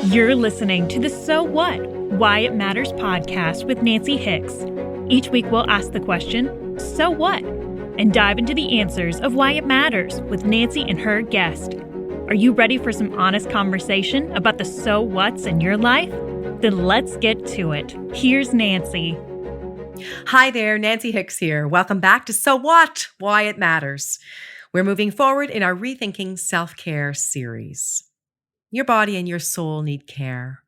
You're listening to the So What? Why It Matters podcast with Nancy Hicks. Each week we'll ask the question, so what? And dive into the answers of why it matters with Nancy and her guest. Are you ready for some honest conversation about the so what's in your life? Then let's get to it. Here's Nancy. Hi there, Nancy Hicks here. Welcome back to So What? Why It Matters. We're moving forward in our Rethinking Self-Care series. Your body and your soul need care.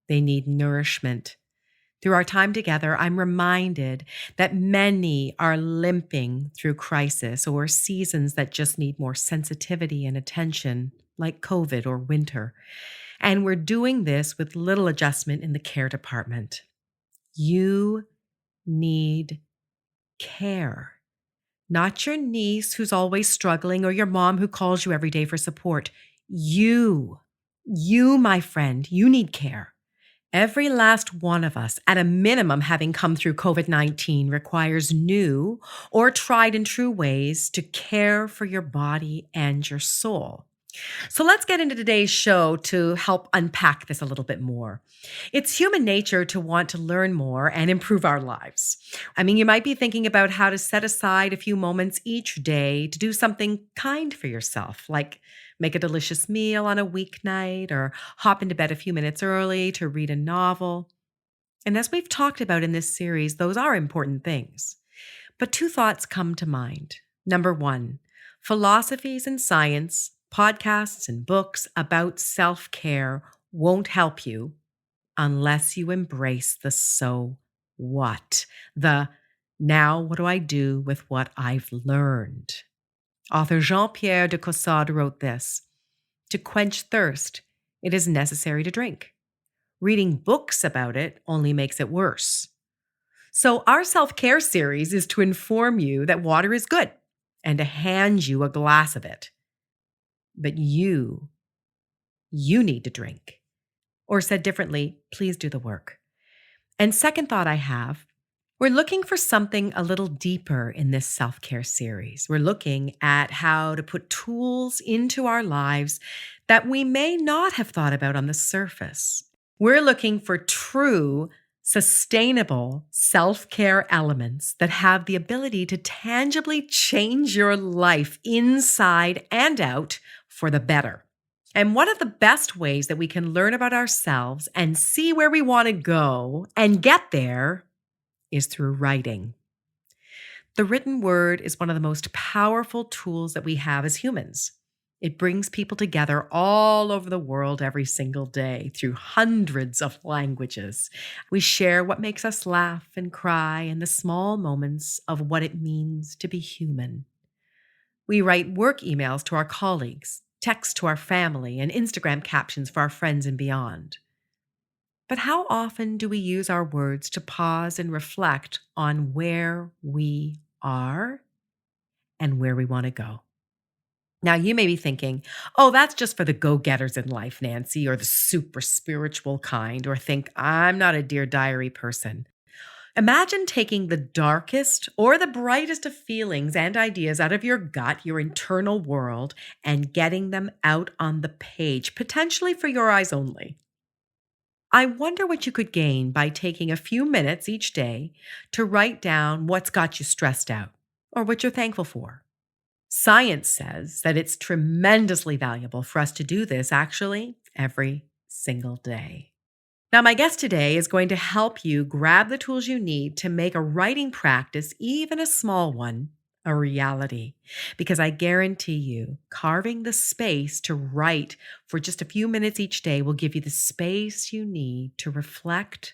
They need nourishment. Through our time together, I'm reminded that many are limping through crisis or seasons that just need more sensitivity and attention, like COVID or winter. And we're doing this with little adjustment in the care department. You need care. Not your niece who's always struggling or your mom who calls you every day for support. You, my friend, you need care. Every last one of us, at a minimum having come through COVID-19, requires new or tried and true ways to care for your body and your soul. So let's get into today's show to help unpack this a little bit more. It's human nature to want to learn more and improve our lives. I mean, you might be thinking about how to set aside a few moments each day to do something kind for yourself, like make a delicious meal on a weeknight or hop into bed a few minutes early to read a novel. And as we've talked about in this series, those are important things. But two thoughts come to mind. Number one, philosophies and science, podcasts and books about self-care won't help you unless you embrace the so what, the now what do I do with what I've learned. Author Jean-Pierre de Caussade wrote this: to quench thirst, it is necessary to drink. Reading books about it only makes it worse. So our self-care series is to inform you that water is good and to hand you a glass of it. But you need to drink. Or said differently, please do the work. And second thought I have, we're looking for something a little deeper in this self-care series. We're looking at how to put tools into our lives that we may not have thought about on the surface. We're looking for true, sustainable self-care elements that have the ability to tangibly change your life inside and out for the better. And one of the best ways that we can learn about ourselves and see where we want to go and get there is through writing. The written word is one of the most powerful tools that we have as humans. It brings people together all over the world every single day through hundreds of languages. We share what makes us laugh and cry and the small moments of what it means to be human. We write work emails to our colleagues, text to our family, and Instagram captions for our friends and beyond. But how often do we use our words to pause and reflect on where we are and where we want to go? Now, you may be thinking, oh, that's just for the go-getters in life, Nancy, or the super spiritual kind, or think, I'm not a Dear Diary person. Imagine taking the darkest or the brightest of feelings and ideas out of your gut, your internal world, and getting them out on the page, potentially for your eyes only. I wonder what you could gain by taking a few minutes each day to write down what's got you stressed out or what you're thankful for. Science says that it's tremendously valuable for us to do this actually every single day. Now, my guest today is going to help you grab the tools you need to make a writing practice, even a small one, a reality. Because I guarantee you, carving the space to write for just a few minutes each day will give you the space you need to reflect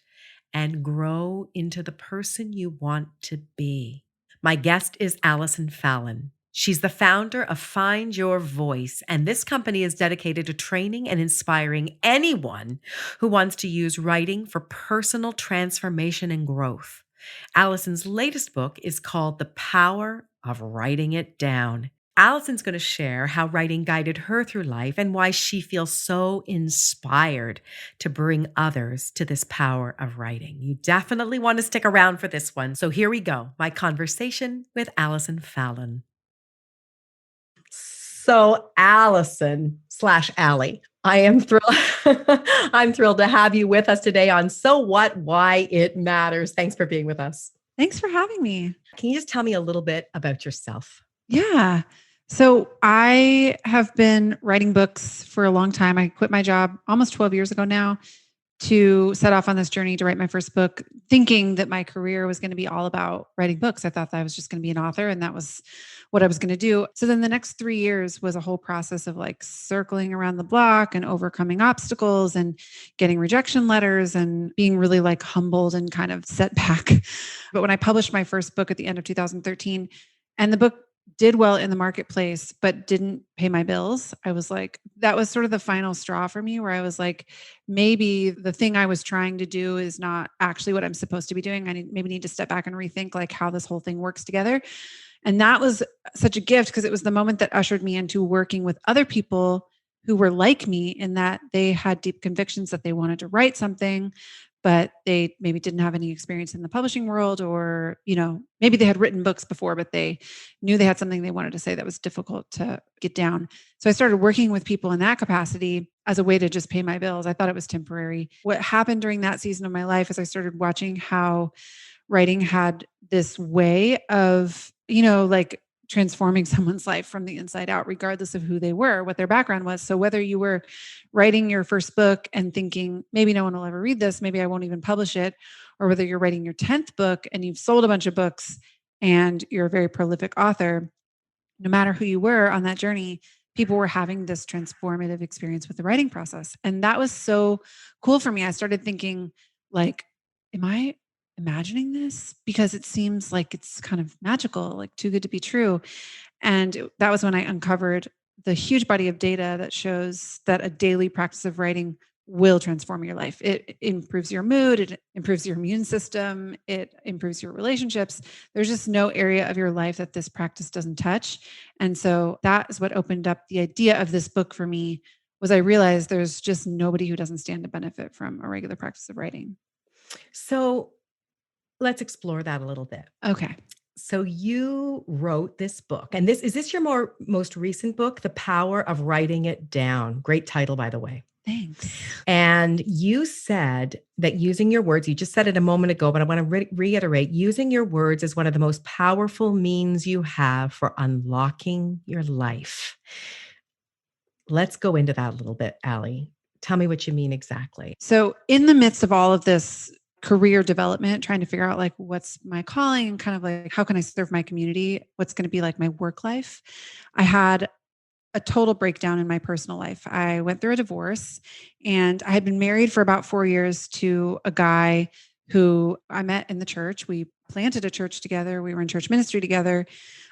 and grow into the person you want to be. My guest is Allison Fallon. She's the founder of Find Your Voice, and this company is dedicated to training and inspiring anyone who wants to use writing for personal transformation and growth. Allison's latest book is called The Power of Writing It Down. Allison's going to share how writing guided her through life and why she feels so inspired to bring others to this power of writing. You definitely want to stick around for this one. So here we go, my conversation with Allison Fallon. So Allison/Allie, I am thrilled. I'm thrilled to have you with us today on So What, Why It Matters. Thanks for being with us. Thanks for having me. Can you just tell me a little bit about yourself? Yeah. So I have been writing books for a long time. I quit my job almost 12 years ago now to set off on this journey to write my first book, thinking that my career was going to be all about writing books. I thought that I was just going to be an author and that was what I was going to do. So then the next 3 years was a whole process of like circling around the block and overcoming obstacles and getting rejection letters and being really like humbled and kind of set back. But when I published my first book at the end of 2013, and the book did well in the marketplace, but didn't pay my bills, I was like, that was sort of the final straw for me where I was like, maybe the thing I was trying to do is not actually what I'm supposed to be doing. I maybe need to step back and rethink like how this whole thing works together. And that was such a gift because it was the moment that ushered me into working with other people who were like me in that they had deep convictions that they wanted to write something, but they maybe didn't have any experience in the publishing world, or, maybe they had written books before, but they knew they had something they wanted to say that was difficult to get down. So I started working with people in that capacity as a way to just pay my bills. I thought it was temporary. What happened during that season of my life is I started watching how writing had this way of, like transforming someone's life from the inside out, regardless of who they were, what their background was. So whether you were writing your first book and thinking, maybe no one will ever read this, maybe I won't even publish it, or whether you're writing your 10th book and you've sold a bunch of books and you're a very prolific author, no matter who you were on that journey, people were having this transformative experience with the writing process. And that was so cool for me. I started thinking like, am I imagining this? Because it seems like it's kind of magical, like too good to be true. And that was when I uncovered the huge body of data that shows that a daily practice of writing will transform your life. It improves your mood, it improves your immune system, it improves your relationships. There's just no area of your life that this practice doesn't touch. And so that is what opened up the idea of this book for me, was I realized there's just nobody who doesn't stand to benefit from a regular practice of writing. So let's explore that a little bit. Okay. So you wrote this book, and is this your most recent book, The Power of Writing It Down? Great title, by the way. Thanks. And you said that using your words, you just said it a moment ago, but I want to reiterate, using your words is one of the most powerful means you have for unlocking your life. Let's go into that a little bit, Allie. Tell me what you mean exactly. So in the midst of all of this career development, trying to figure out like what's my calling and kind of like how can I serve my community, what's going to be like my work life, I had a total breakdown in my personal life. I went through a divorce and I had been married for about 4 years to a guy who I met in the church. We planted a church together. We were in church ministry together.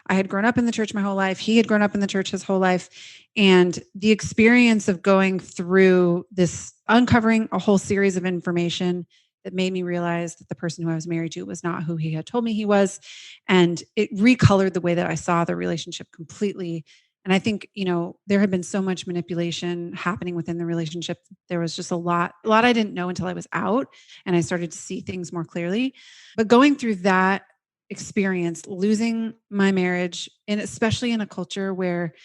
I had grown up in the church my whole life. He had grown up in the church his whole life. And the experience of going through this, uncovering a whole series of information that made me realize that the person who I was married to was not who he had told me he was. And it recolored the way that I saw the relationship completely. And I think, there had been so much manipulation happening within the relationship. There was just a lot I didn't know until I was out and I started to see things more clearly. But going through that experience, losing my marriage, and especially in a culture where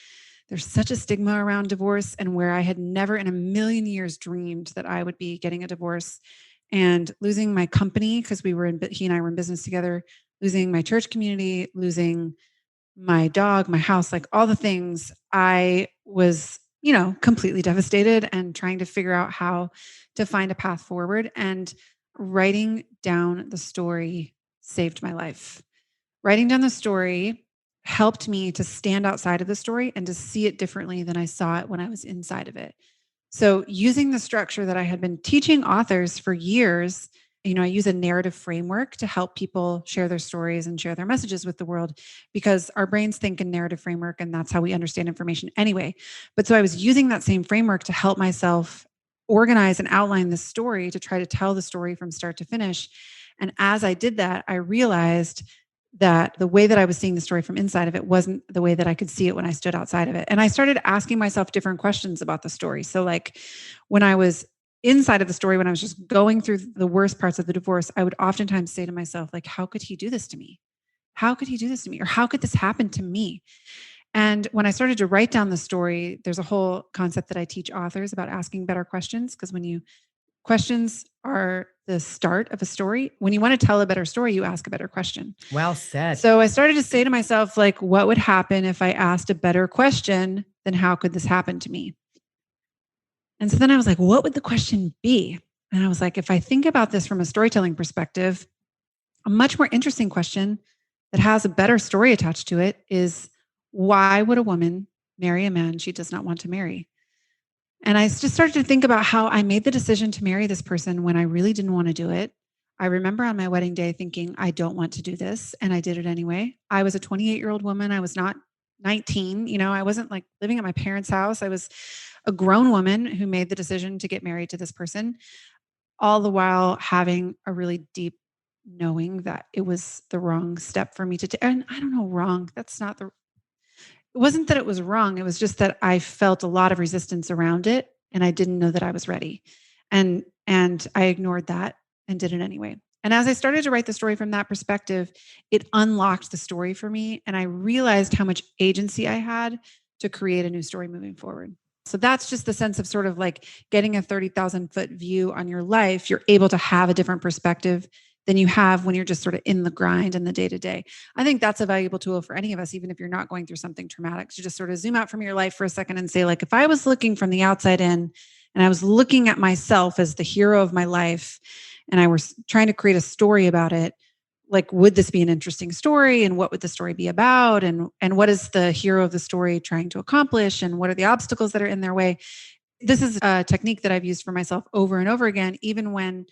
there's such a stigma around divorce and where I had never in a million years dreamed that I would be getting a divorce, and losing my company because he and I were in business together, losing my church community, losing my dog, my house, like all the things, I was, completely devastated and trying to figure out how to find a path forward. And writing down the story saved my life. Writing down the story helped me to stand outside of the story and to see it differently than I saw it when I was inside of it. So using the structure that I had been teaching authors for years, I use a narrative framework to help people share their stories and share their messages with the world, because our brains think in narrative framework and that's how we understand information anyway. But so I was using that same framework to help myself organize and outline this story, to try to tell the story from start to finish. And as I did that, I realized that the way that I was seeing the story from inside of it wasn't the way that I could see it when I stood outside of it. And I started asking myself different questions about the story. So like when I was inside of the story, when I was just going through the worst parts of the divorce, I would oftentimes say to myself, like, how could he do this to me? How could he do this to me? Or how could this happen to me? And when I started to write down the story, there's a whole concept that I teach authors about asking better questions. Because questions are the start of a story. When you want to tell a better story, you ask a better question. Well said. So I started to say to myself, like, what would happen if I asked a better question? Then how could this happen to me? And so then I was like, what would the question be? And I was like, if I think about this from a storytelling perspective, a much more interesting question that has a better story attached to it is, why would a woman marry a man she does not want to marry? And I just started to think about how I made the decision to marry this person when I really didn't want to do it. I remember on my wedding day thinking, I don't want to do this. And I did it anyway. I was a 28-year-old woman. I was not 19. I wasn't like living at my parents' house. I was a grown woman who made the decision to get married to this person, all the while having a really deep knowing that it was the wrong step for me to take. And I don't know, wrong. It wasn't that it was wrong. It was just that I felt a lot of resistance around it and I didn't know that I was ready. And I ignored that and did it anyway. And as I started to write the story from that perspective, it unlocked the story for me. And I realized how much agency I had to create a new story moving forward. So that's just the sense of sort of like getting a 30,000 foot view on your life. You're able to have a different perspective than you have when you're just sort of in the grind and the day to day. I think that's a valuable tool for any of us, even if you're not going through something traumatic, to just sort of zoom out from your life for a second and say, like, if I was looking from the outside in and I was looking at myself as the hero of my life and I was trying to create a story about it, like, would this be an interesting story? And what would the story be about? And what is the hero of the story trying to accomplish? And what are the obstacles that are in their way? This is a technique that I've used for myself over and over again, even when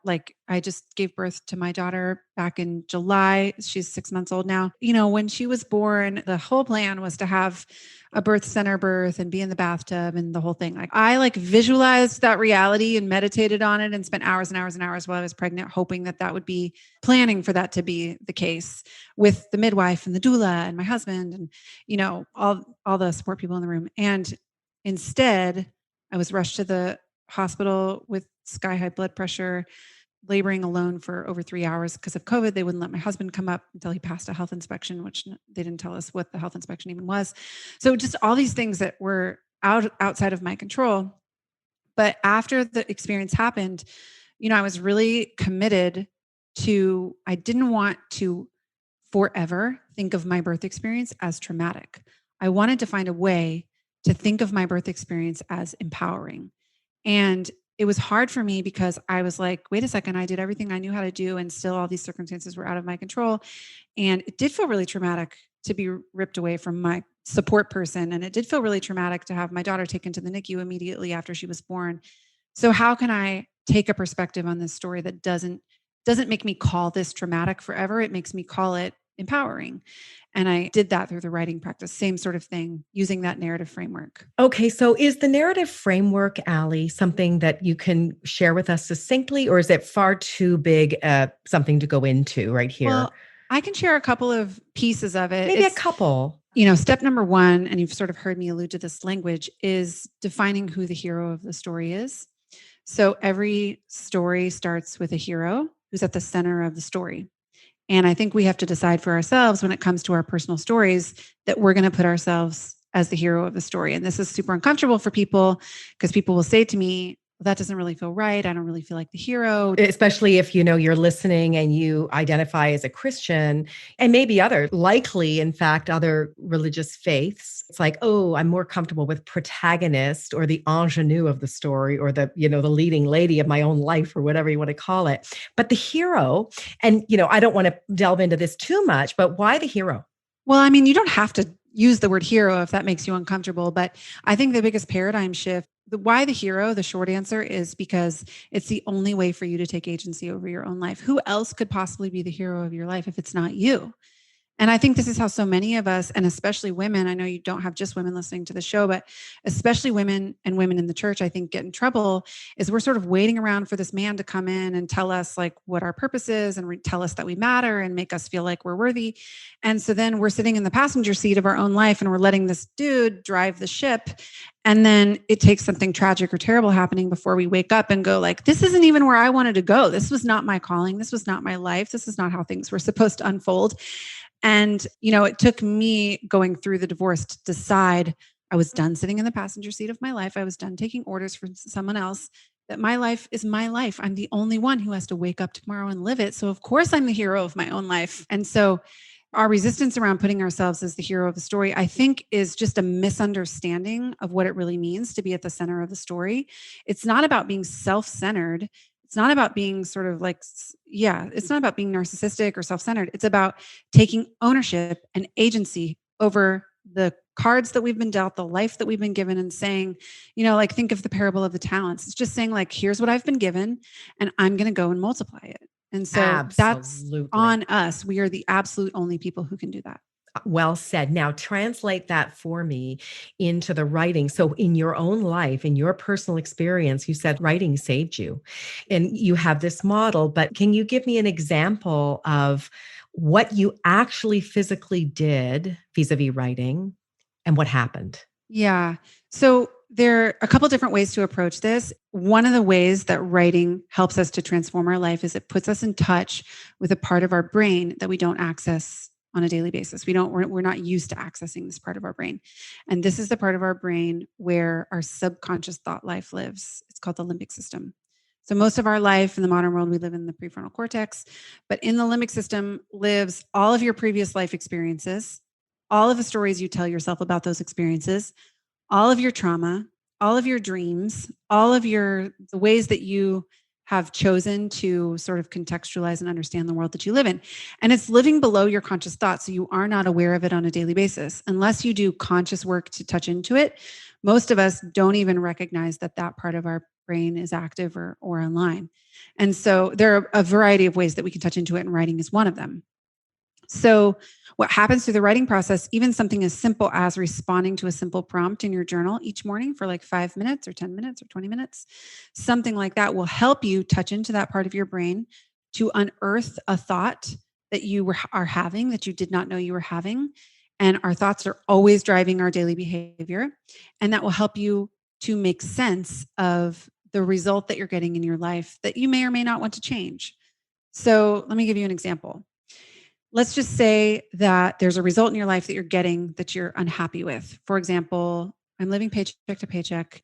like I just gave birth to my daughter back in July. She's 6 months old now. When she was born, the whole plan was to have a birth center birth and be in the bathtub and the whole thing. Like I visualized that reality and meditated on it and spent hours and hours and hours while I was pregnant, hoping that would be planning for that to be the case with the midwife and the doula and my husband and, all the support people in the room. And instead I was rushed to the hospital with sky high blood pressure, laboring alone for over 3 hours because of COVID. They wouldn't let my husband come up until he passed a health inspection, which they didn't tell us what the health inspection even was. So just all these things that were outside of my control. But after the experience happened, I was really committed to, I didn't want to forever think of my birth experience as traumatic. I wanted to find a way to think of my birth experience as empowering. And it was hard for me because I was like, wait a second, I did everything I knew how to do and still all these circumstances were out of my control. And it did feel really traumatic to be ripped away from my support person. And it did feel really traumatic to have my daughter taken to the NICU immediately after she was born. So how can I take a perspective on this story that doesn't make me call this traumatic forever? It makes me call it empowering. And I did that through the writing practice, same sort of thing, using that narrative framework. Okay. So is the narrative framework, Allie, something that you can share with us succinctly, or is it far too big something to go into right here? Well, I can share a couple of pieces of it. Maybe a couple. Step number one, and you've sort of heard me allude to this language, is defining who the hero of the story is. So every story starts with a hero who's at the center of the story. And I think we have to decide for ourselves when it comes to our personal stories that we're going to put ourselves as the hero of the story. And this is super uncomfortable for people because people will say to me, well, that doesn't really feel right. I don't really feel like the hero. Especially if, you're listening and you identify as a Christian and maybe likely, in fact, other religious faiths. It's like, oh, I'm more comfortable with protagonist or the ingenue of the story or the leading lady of my own life or whatever you want to call it. But the hero, and, I don't want to delve into this too much, but why the hero? Well, I mean, you don't have to use the word hero if that makes you uncomfortable. But I think the biggest paradigm shift, why the hero, the short answer is because it's the only way for you to take agency over your own life. Who else could possibly be the hero of your life if it's not you? And I think this is how so many of us, and especially women, I know you don't have just women listening to the show, but especially women and women in the church, I think get in trouble is we're sort of waiting around for this man to come in and tell us like what our purpose is and tell us that we matter and make us feel like we're worthy. And so then we're sitting in the passenger seat of our own life and we're letting this dude drive the ship. And then it takes something tragic or terrible happening before we wake up and go like, this isn't even where I wanted to go. This was not my calling. This was not my life. This is not how things were supposed to unfold. And, it took me going through the divorce to decide I was done sitting in the passenger seat of my life. I was done taking orders from someone else, that my life is my life. I'm the only one who has to wake up tomorrow and live it. So of course I'm the hero of my own life. And so our resistance around putting ourselves as the hero of the story, I think, is just a misunderstanding of what it really means to be at the center of the story. It's not about being self-centered. It's not about being sort of like, it's not about being narcissistic or self-centered. It's about taking ownership and agency over the cards that we've been dealt, the life that we've been given, and saying, like, think of the parable of the talents. It's just saying, like, here's what I've been given and I'm going to go and multiply it. And so that's on us. We are the absolute only people who can do that. Well said. Now translate that for me into the writing. So in your own life, in your personal experience, you said writing saved you and you have this model, but can you give me an example of what you actually physically did vis-a-vis writing and what happened? Yeah. So there are a couple different ways to approach this. One of the ways that writing helps us to transform our life is it puts us in touch with a part of our brain that we don't access on a daily basis. We're not used to accessing this part of our brain. And this is the part of our brain where our subconscious thought life lives. It's called the limbic system. So most of our life in the modern world, we live in the prefrontal cortex, but in the limbic system lives all of your previous life experiences, all of the stories you tell yourself about those experiences, all of your trauma, all of your dreams, all of the ways that you have chosen to sort of contextualize and understand the world that you live in. And it's living below your conscious thoughts. So you are not aware of it on a daily basis. Unless you do conscious work to touch into it, most of us don't even recognize that that part of our brain is active or online. And so there are a variety of ways that we can touch into it, and writing is one of them. So what happens through the writing process, even something as simple as responding to a simple prompt in your journal each morning for like 5 minutes or 10 minutes or 20 minutes, something like that will help you touch into that part of your brain to unearth a thought that you are having that you did not know you were having. And our thoughts are always driving our daily behavior. And that will help you to make sense of the result that you're getting in your life that you may or may not want to change. So let me give you an example. Let's just say that there's a result in your life that you're getting that you're unhappy with. For example, I'm living paycheck to paycheck,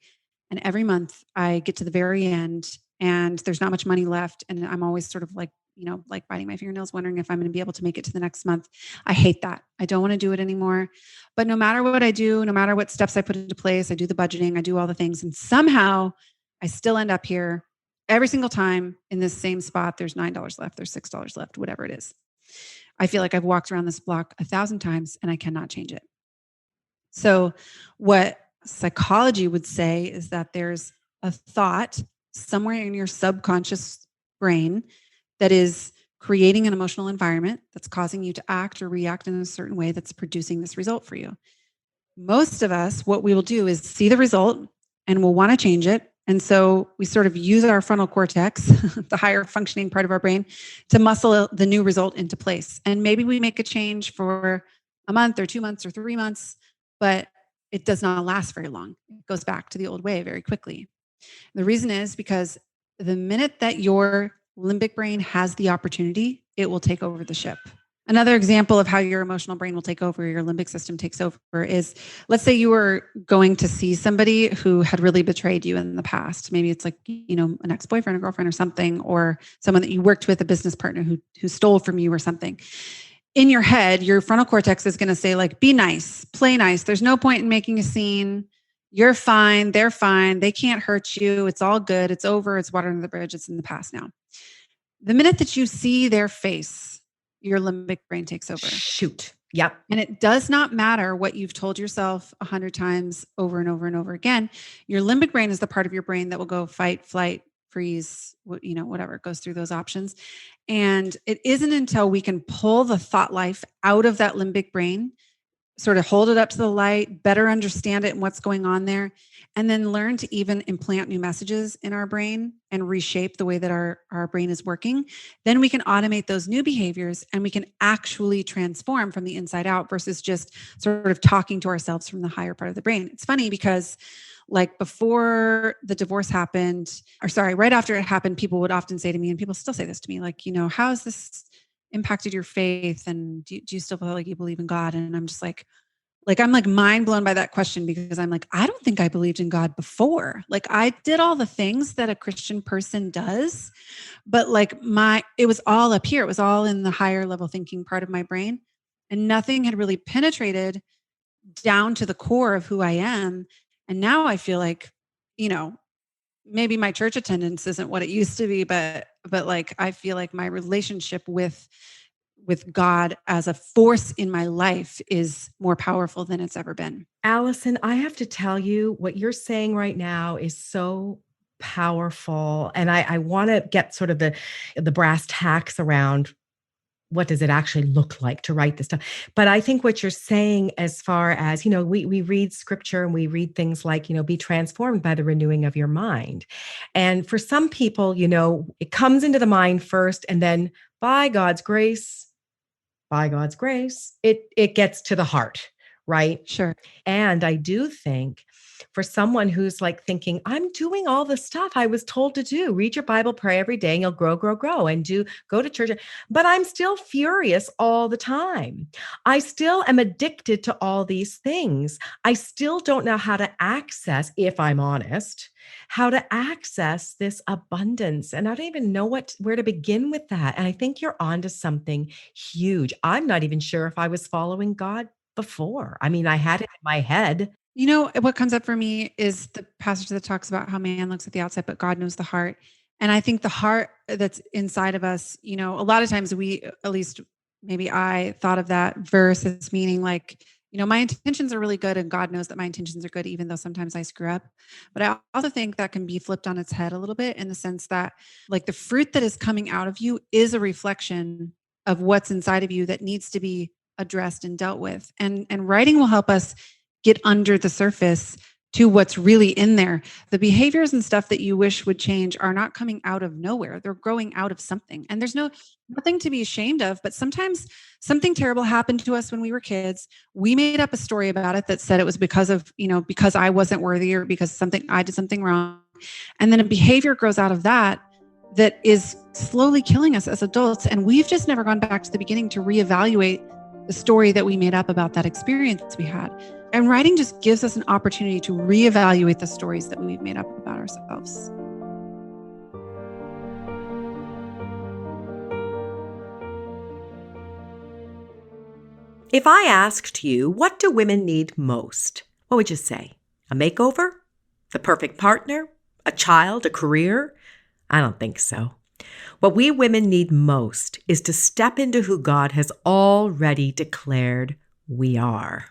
and every month I get to the very end and there's not much money left. And I'm always sort of like, like biting my fingernails, wondering if I'm going to be able to make it to the next month. I hate that. I don't want to do it anymore. But no matter what I do, no matter what steps I put into place, I do the budgeting, I do all the things. And somehow I still end up here every single time in this same spot. There's $9 left. There's $6 left, whatever it is. I feel like I've walked around this block 1,000 times and I cannot change it. So what psychology would say is that there's a thought somewhere in your subconscious brain that is creating an emotional environment that's causing you to act or react in a certain way that's producing this result for you. Most of us, what we will do is see the result and we'll want to change it. And so we sort of use our frontal cortex, the higher functioning part of our brain, to muscle the new result into place. And maybe we make a change for a month or 2 months or 3 months, but it does not last very long. It goes back to the old way very quickly. The reason is because the minute that your limbic brain has the opportunity, it will take over the ship. Another example of how your emotional brain will take over, your limbic system takes over, is, let's say you were going to see somebody who had really betrayed you in the past. Maybe it's like, an ex-boyfriend or girlfriend or something, or someone that you worked with, a business partner who stole from you or something. In your head, your frontal cortex is going to say, like, be nice, play nice. There's no point in making a scene. You're fine. They're fine. They can't hurt you. It's all good. It's over. It's water under the bridge. It's in the past now. The minute that you see their face, your limbic brain takes over. Shoot. Yep. And it does not matter what you've told yourself 100 times over and over and over again. Your limbic brain is the part of your brain that will go fight, flight, freeze, whatever. It goes through those options. And it isn't until we can pull the thought life out of that limbic brain, sort of hold it up to the light, better understand it and what's going on there, and then learn to even implant new messages in our brain and reshape the way that our brain is working, then we can automate those new behaviors and we can actually transform from the inside out versus just sort of talking to ourselves from the higher part of the brain. It's funny because, like, before the divorce happened, right after it happened, people would often say to me, and people still say this to me, like, how is this impacted your faith? And do you still feel like you believe in God? And I'm just I'm like mind blown by that question, because I'm like, I don't think I believed in God before. Like I did all the things that a Christian person does, but it was all up here. It was all in the higher level thinking part of my brain, and nothing had really penetrated down to the core of who I am. And now I feel like, you know, maybe my church attendance isn't what it used to be, but like I feel like my relationship with God as a force in my life is more powerful than it's ever been. Allison, I have to tell you, what you're saying right now is so powerful. And I want to get sort of the brass tacks around what does it actually look like to write this stuff. But I think what you're saying, as far as, we read scripture and we read things like, be transformed by the renewing of your mind. And for some people, it comes into the mind first, and then by God's grace, it gets to the heart, right? Sure. And I do think, for someone who's like thinking, I'm doing all the stuff I was told to do, read your Bible, pray every day, and you'll grow, and go to church, but I'm still furious all the time. I still am addicted to all these things. I still don't know how to access, if I'm honest, how to access this abundance. And I don't even know where to begin with that. And I think you're onto something huge. I'm not even sure if I was following God before. I mean, I had it in my head. You know, what comes up for me is the passage that talks about how man looks at the outside, but God knows the heart. And I think the heart that's inside of us, a lot of times at least maybe I thought of that verse as meaning like, my intentions are really good and God knows that my intentions are good, even though sometimes I screw up. But I also think that can be flipped on its head a little bit, in the sense that like the fruit that is coming out of you is a reflection of what's inside of you that needs to be addressed and dealt with. And writing will help us get under the surface to what's really in there. The behaviors and stuff that you wish would change are not coming out of nowhere. They're growing out of something. And there's nothing to be ashamed of, but sometimes something terrible happened to us when we were kids. We made up a story about it that said it was because I wasn't worthy, or because I did something wrong. And then a behavior grows out of that is slowly killing us as adults. And we've just never gone back to the beginning to reevaluate the story that we made up about that experience we had. And writing just gives us an opportunity to reevaluate the stories that we've made up about ourselves. If I asked you, what do women need most? What would you say? A makeover? The perfect partner? A child? A career? I don't think so. What we women need most is to step into who God has already declared we are.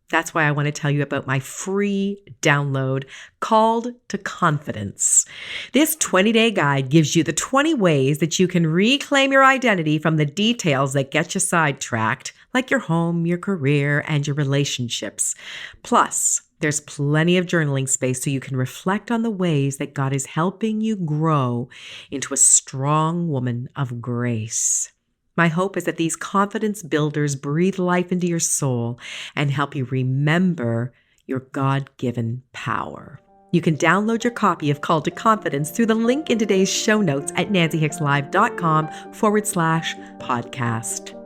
That's why I want to tell you about my free download called to Confidence. This 20-day guide gives you the 20 ways that you can reclaim your identity from the details that get you sidetracked, like your home, your career, and your relationships. Plus, there's plenty of journaling space so you can reflect on the ways that God is helping you grow into a strong woman of grace. My hope is that these confidence builders breathe life into your soul and help you remember your God-given power. You can download your copy of Call to Confidence through the link in today's show notes at nancyhickslive.com/podcast.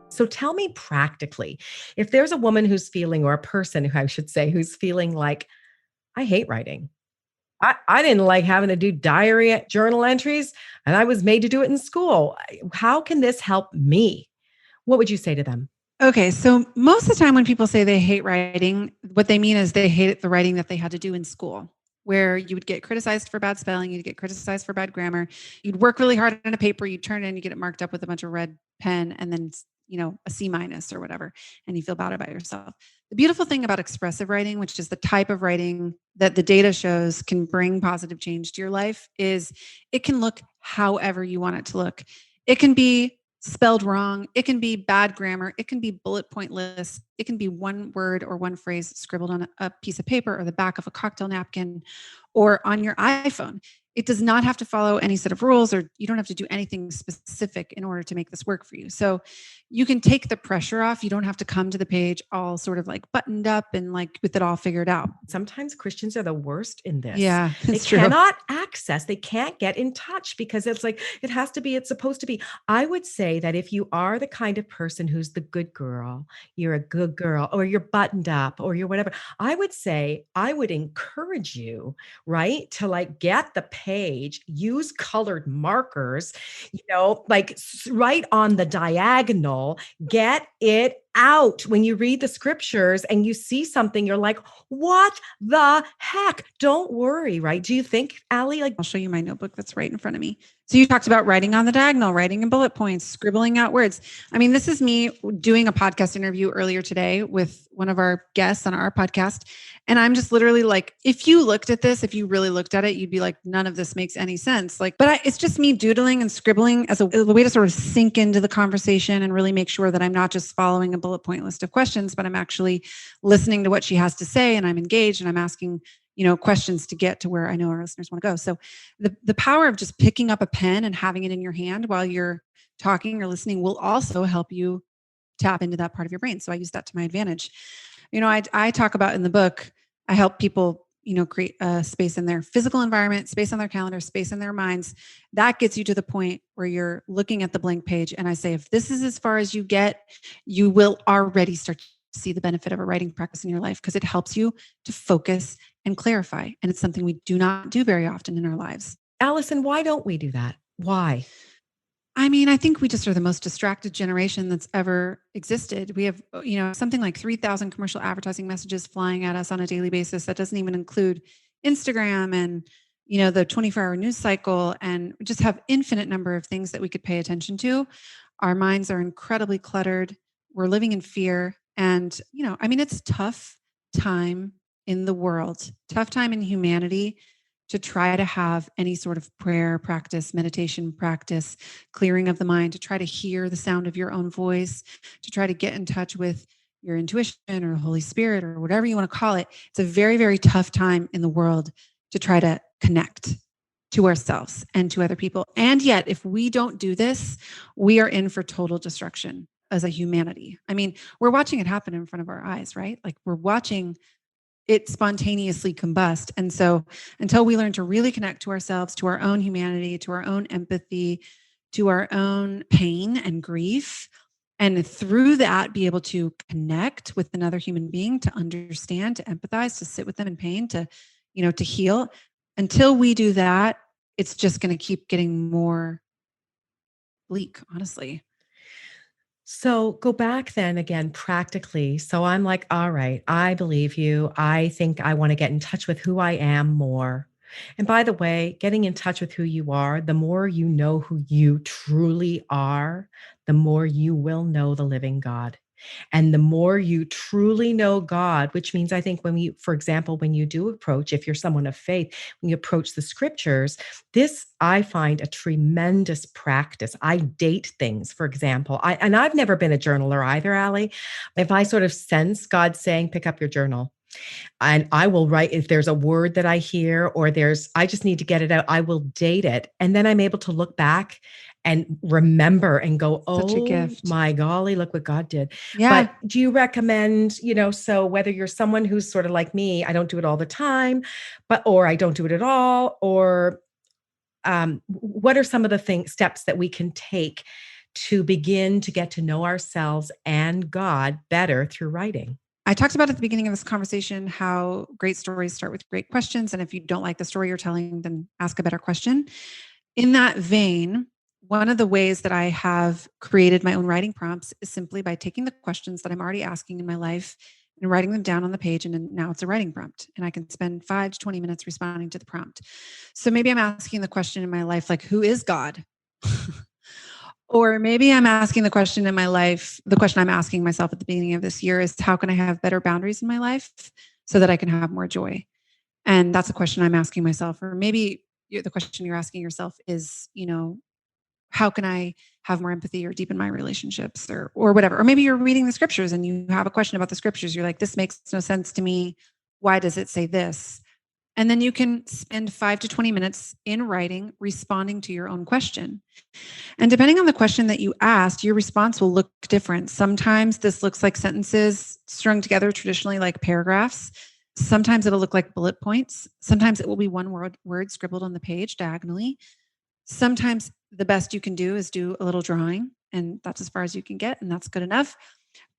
So tell me practically, if there's a woman who's feeling, or a person who I should say, who's feeling like, I hate writing. I didn't like having to do diary journal entries, and I was made to do it in school. How can this help me? What would you say to them? Okay, so most of the time when people say they hate writing, what they mean is they hate the writing that they had to do in school, where you would get criticized for bad spelling, you'd get criticized for bad grammar, you'd work really hard on a paper, you'd turn it in, you get it marked up with a bunch of red pen, and then a C- or whatever, and you feel bad about yourself. The beautiful thing about expressive writing, which is the type of writing that the data shows can bring positive change to your life, is it can look however you want it to look. It can be spelled wrong. It can be bad grammar. It can be bullet point lists. It can be one word or one phrase scribbled on a piece of paper or the back of a cocktail napkin or on your iPhone. It does not have to follow any set of rules, or you don't have to do anything specific in order to make this work for you. So you can take the pressure off. You don't have to come to the page all sort of like buttoned up and like with it all figured out. Sometimes Christians are the worst in this. Yeah, They it's true. cannot access, they can't get in touch because it's like, it has to be, it's supposed to be. I would say that if you are the kind of person who's the good girl, you're a good girl, or you're buttoned up, or you're whatever, I would say, I would encourage you, right, to like get the page, use colored markers, like right on the diagonal, get it out. When you read the scriptures and you see something, you're like, what the heck? Don't worry, right? Do you think, Allie, like, I'll show you my notebook that's right in front of me. So you talked about writing on the diagonal, writing in bullet points, scribbling out words. I mean, this is me doing a podcast interview earlier today with one of our guests on our podcast. And I'm just literally like, if you looked at this, if you really looked at it, you'd be like, none of this makes any sense. Like, but it's just me doodling and scribbling as a way to sort of sink into the conversation and really make sure that I'm not just following a bullet point list of questions, but I'm actually listening to what she has to say, and I'm engaged, and I'm asking questions to get to where I know our listeners want to go. So the power of just picking up a pen and having it in your hand while you're talking or listening will also help you tap into that part of your brain. So I use that to my advantage. I talk about in the book, I help people, create a space in their physical environment, space on their calendar, space in their minds. That gets you to the point where you're looking at the blank page. And I say, if this is as far as you get, you will already start to see the benefit of a writing practice in your life, because it helps you to focus and clarify. And it's something we do not do very often in our lives. Allison, why don't we do that? Why? I mean, I think we just are the most distracted generation that's ever existed. We have, something like 3,000 commercial advertising messages flying at us on a daily basis. That doesn't even include Instagram and, the 24-hour news cycle, and we just have infinite number of things that we could pay attention to. Our minds are incredibly cluttered. We're living in fear. And, it's a tough time in the world, tough time in humanity to try to have any sort of prayer practice, meditation practice, clearing of the mind, to try to hear the sound of your own voice, to try to get in touch with your intuition or Holy Spirit or whatever you want to call it. It's a very, very tough time in the world to try to connect to ourselves and to other people. And yet, if we don't do this, we are in for total destruction as a humanity. I mean, we're watching it happen in front of our eyes, right? Like, we're watching it spontaneously combust. And so until we learn to really connect to ourselves, to our own humanity, to our own empathy, to our own pain and grief, and through that be able to connect with another human being, to understand, to empathize, to sit with them in pain, to heal. Until we do that, it's just going to keep getting more bleak, honestly. So go back then again, practically. So I'm like, all right, I believe you. I think I want to get in touch with who I am more. And by the way, getting in touch with who you are, the more you know who you truly are, the more you will know the living God. And the more you truly know God, which means I think when for example, when you do approach, if you're someone of faith, when you approach the scriptures, this I find a tremendous practice. I date things, for example. And I've never been a journaler either, Allie. If I sort of sense God saying, pick up your journal, and I will write, if there's a word that I hear or I just need to get it out, I will date it. And then I'm able to look back and remember and go, Such a oh gift. my golly, look what God did. Yeah. But do you recommend, so whether you're someone who's sort of like me, I don't do it all the time, or I don't do it at all, or what are some of the steps that we can take to begin to get to know ourselves and God better through writing? I talked about at the beginning of this conversation how great stories start with great questions. And if you don't like the story you're telling, then ask a better question. In that vein, one of the ways that I have created my own writing prompts is simply by taking the questions that I'm already asking in my life and writing them down on the page. And then now it's a writing prompt. And I can spend 5 to 20 minutes responding to the prompt. So maybe I'm asking the question in my life, like, who is God? Or maybe I'm asking the question in my life, the question I'm asking myself at the beginning of this year is, how can I have better boundaries in my life so that I can have more joy? And that's a question I'm asking myself. Or maybe the question you're asking yourself is, how can I have more empathy or deepen my relationships or whatever. Or maybe you're reading the scriptures and you have a question about the scriptures. You're like, this makes no sense to me. Why does it say this? And then you can spend 5 to 20 minutes in writing responding to your own question. And depending on the question that you asked, your response will look different. Sometimes this looks like sentences strung together traditionally like paragraphs. Sometimes it'll look like bullet points. Sometimes it will be one word scribbled on the page diagonally. Sometimes the best you can do is do a little drawing, and that's as far as you can get, and that's good enough.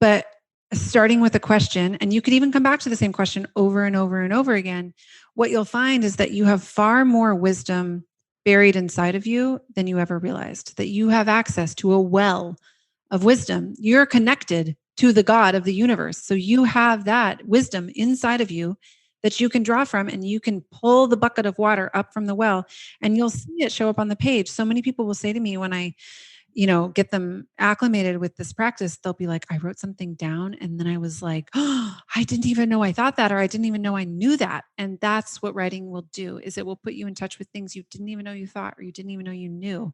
But starting with a question, and you could even come back to the same question over and over and over again, what you'll find is that you have far more wisdom buried inside of you than you ever realized, that you have access to a well of wisdom. You're connected to the God of the universe. So you have that wisdom inside of you that you can draw from, and you can pull the bucket of water up from the well, and you'll see it show up on the page. So many people will say to me when I get them acclimated with this practice, they'll be like, I wrote something down and then I was like, oh, I didn't even know I thought that, or I didn't even know I knew that. And that's what writing will do, is it will put you in touch with things you didn't even know you thought, or you didn't even know you knew.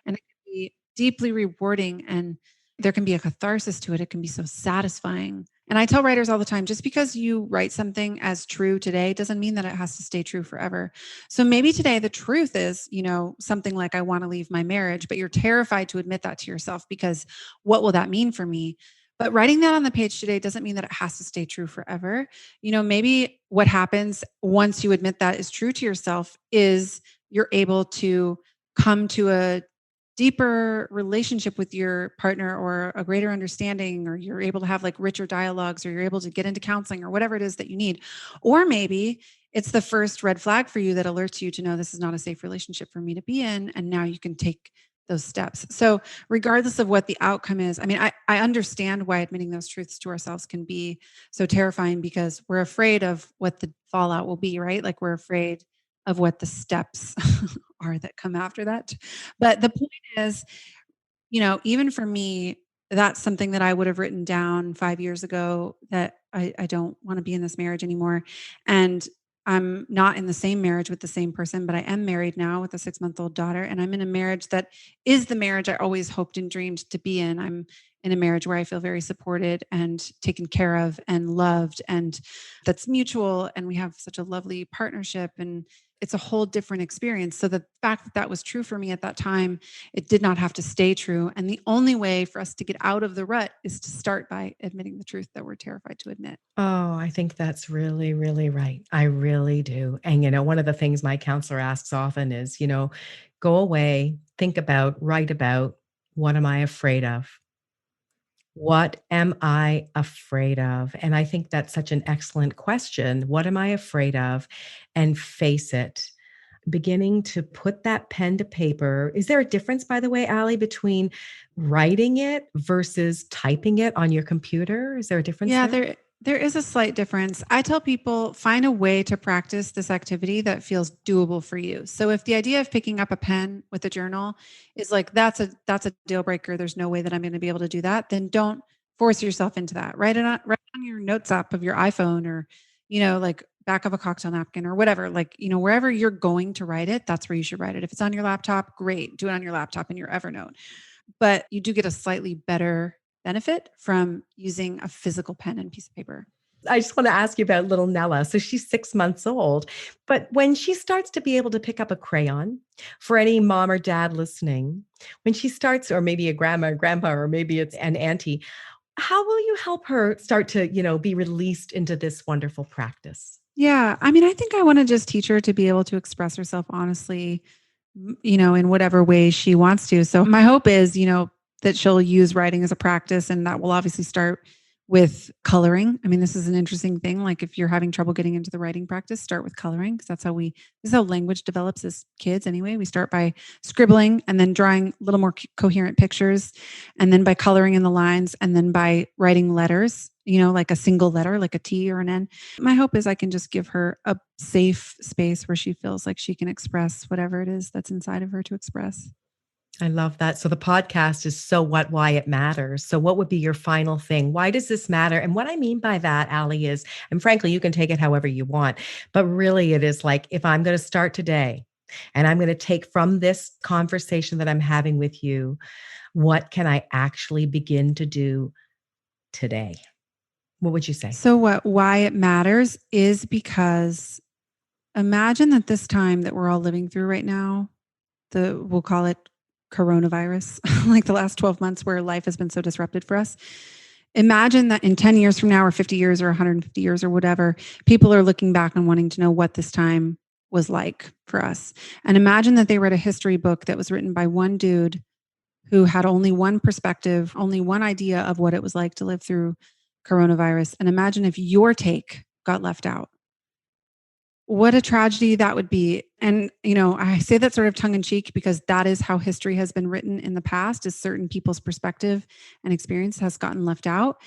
And it can be deeply rewarding, and there can be a catharsis to it. It can be so satisfying. And I tell writers all the time, just because you write something as true today doesn't mean that it has to stay true forever. So maybe today the truth is, something like, I want to leave my marriage, but you're terrified to admit that to yourself because what will that mean for me? But writing that on the page today doesn't mean that it has to stay true forever. Maybe what happens once you admit that is true to yourself is you're able to come to a deeper relationship with your partner, or a greater understanding, or you're able to have like richer dialogues, or you're able to get into counseling, or whatever it is that you need. Or maybe it's the first red flag for you that alerts you to know this is not a safe relationship for me to be in. And now you can take those steps. So regardless of what the outcome is, I understand why admitting those truths to ourselves can be so terrifying, because we're afraid of what the fallout will be, right? Like we're afraid of what the steps are that come after that. But the point is, even for me, that's something that I would have written down 5 years ago, that I don't want to be in this marriage anymore. And I'm not in the same marriage with the same person, but I am married now with a 6-month-old daughter. And I'm in a marriage that is the marriage I always hoped and dreamed to be in. I'm in a marriage where I feel very supported and taken care of and loved, and that's mutual. And we have such a lovely partnership, and it's a whole different experience. So the fact that that was true for me at that time, it did not have to stay true. And the only way for us to get out of the rut is to start by admitting the truth that we're terrified to admit. Oh, I think that's really, really right. I really do. And, one of the things my counselor asks often is, go away, think about, write about, what am I afraid of? What am I afraid of? And I think that's such an excellent question. What am I afraid of? And face it. Beginning to put that pen to paper. Is there a difference, by the way, Allie, between writing it versus typing it on your computer? Is there a difference Yeah, there? there is a slight difference. I tell people, find a way to practice this activity that feels doable for you. So if the idea of picking up a pen with a journal is like, that's a deal breaker, there's no way that I'm going to be able to do that, then don't force yourself into that. Write on your notes app of your iPhone, or like back of a cocktail napkin, or whatever, like wherever you're going to write it, that's where you should write it. If it's on your laptop, great, do it on your laptop in your Evernote. But you do get a slightly better benefit from using a physical pen and piece of paper. I just want to ask you about little Nella. So she's 6 months old, but when she starts to be able to pick up a crayon, for any mom or dad listening, when she starts, or maybe a grandma or grandpa, or maybe it's an auntie, how will you help her start to, be released into this wonderful practice? Yeah. I think I want to just teach her to be able to express herself honestly, in whatever way she wants to. So my hope is, that she'll use writing as a practice, and that will obviously start with coloring. This is an interesting thing. Like if you're having trouble getting into the writing practice, start with coloring, because this is how language develops as kids anyway. We start by scribbling and then drawing a little more coherent pictures, and then by coloring in the lines, and then by writing letters, like a single letter, like a T or an N. My hope is I can just give her a safe space where she feels like she can express whatever it is that's inside of her to express. I love that. So the podcast is So What, Why It Matters. So what would be your final thing? Why does this matter? And what I mean by that, Allie, is, and frankly, you can take it however you want, but really it is like, if I'm going to start today, And I'm going to take from this conversation that I'm having with you, what can I actually begin to do today? What would you say? So why it matters is because imagine that this time that we're all living through right now, we'll call it coronavirus, like the last 12 months where life has been so disrupted for us. Imagine that in 10 years from now, or 50 years, or 150 years, or whatever, people are looking back and wanting to know what this time was like for us. And imagine that they read a history book that was written by one dude who had only one perspective, only one idea of what it was like to live through coronavirus. And imagine if your take got left out. What a tragedy that would be. And, I say that sort of tongue in cheek because that is how history has been written in the past, is certain people's perspective and experience has gotten left out.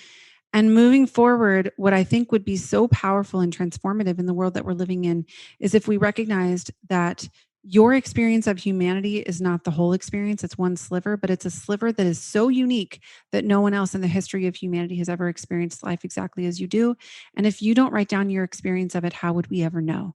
And moving forward, what I think would be so powerful and transformative in the world that we're living in is if we recognized that your experience of humanity is not the whole experience. It's one sliver, but it's a sliver that is so unique that no one else in the history of humanity has ever experienced life exactly as you do. And if you don't write down your experience of it, how would we ever know?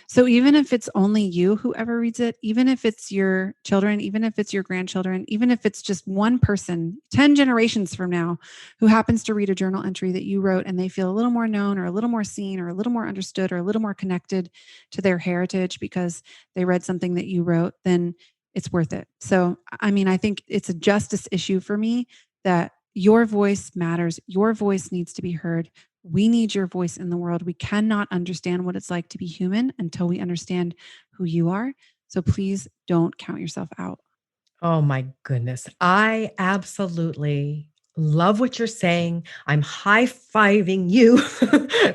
So even if it's only you who ever reads it, even if it's your children, even if it's your grandchildren, even if it's just one person 10 generations from now who happens to read a journal entry that you wrote and they feel a little more known or a little more seen or a little more understood or a little more connected to their heritage because they read something that you wrote, then it's worth it. So, I think it's a justice issue for me that your voice matters. Your voice needs to be heard. We need your voice in the world. We cannot understand what it's like to be human until we understand who you are. So please don't count yourself out. Oh my goodness. I absolutely love what you're saying. I'm high-fiving you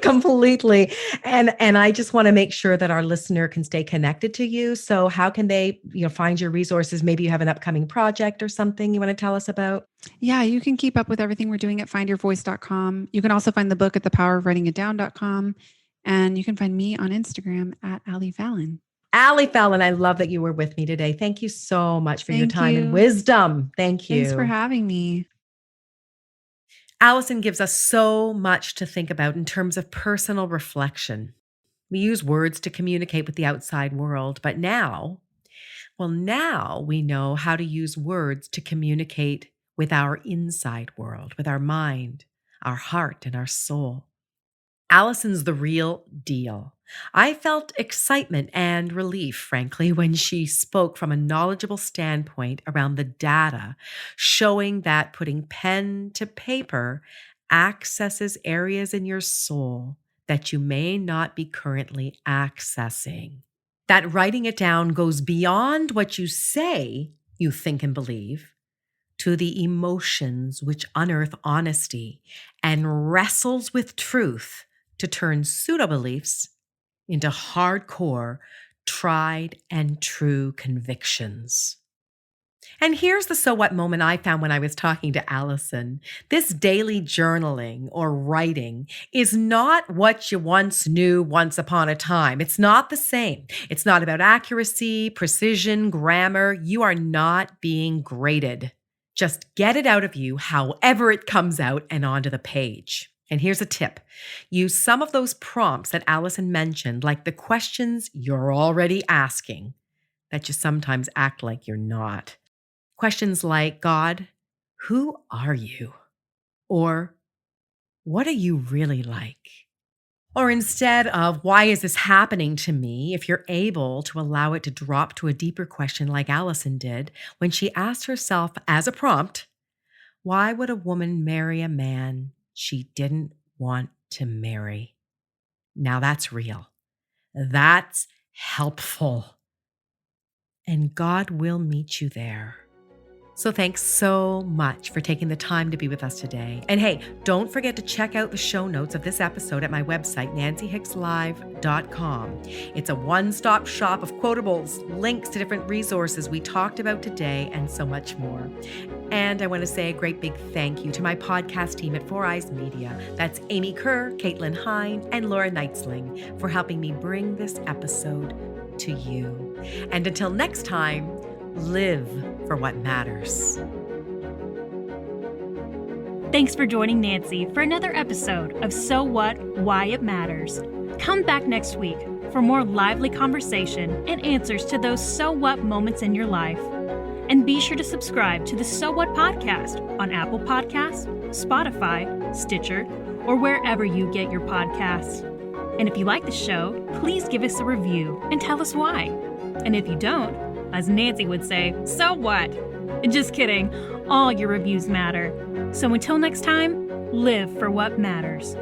completely. And I just want to make sure that our listener can stay connected to you. So how can they, find your resources? Maybe you have an upcoming project or something you want to tell us about? Yeah, you can keep up with everything we're doing at findyourvoice.com. You can also find the book at thepowerofwritingitdown.com. And you can find me on Instagram at Allie Fallon. Allie Fallon, I love that you were with me today. Thank you so much for your Thank time and you. wisdom. Thank you. Thanks for having me. Allison gives us so much to think about in terms of personal reflection. We use words to communicate with the outside world, but now we know how to use words to communicate with our inside world, with our mind, our heart, and our soul. Allison's the real deal. I felt excitement and relief, frankly, when she spoke from a knowledgeable standpoint around the data showing that putting pen to paper accesses areas in your soul that you may not be currently accessing. That writing it down goes beyond what you say you think and believe to the emotions which unearth honesty and wrestles with truth to turn pseudo-beliefs into hardcore, tried and true convictions. And here's the so what moment I found when I was talking to Allison. This daily journaling or writing is not what you once knew once upon a time. It's not the same. It's not about accuracy, precision, grammar. You are not being graded. Just get it out of you however it comes out and onto the page. And here's a tip. Use some of those prompts that Allison mentioned, like the questions you're already asking, that you sometimes act like you're not. Questions like, God, who are you? Or, what are you really like? Or instead of, why is this happening to me? If you're able to allow it to drop to a deeper question like Allison did when she asked herself as a prompt, why would a woman marry a man she didn't want to marry? Now that's real. That's helpful. And God will meet you there. So thanks so much for taking the time to be with us today. And hey, don't forget to check out the show notes of this episode at my website, nancyhickslive.com. It's a one-stop shop of quotables, links to different resources we talked about today, and so much more. And I want to say a great big thank you to my podcast team at Four Eyes Media. That's Amy Kerr, Caitlin Hine, and Laura Knightsling for helping me bring this episode to you. And until next time, live for what matters. Thanks for joining Nancy for another episode of So What? Why It Matters. Come back next week for more lively conversation and answers to those so what moments in your life. And be sure to subscribe to the So What podcast on Apple Podcasts, Spotify, Stitcher, or wherever you get your podcasts. And if you like the show, please give us a review and tell us why. And if you don't, as Nancy would say, so what? Just kidding. All your reviews matter. So until next time, live for what matters.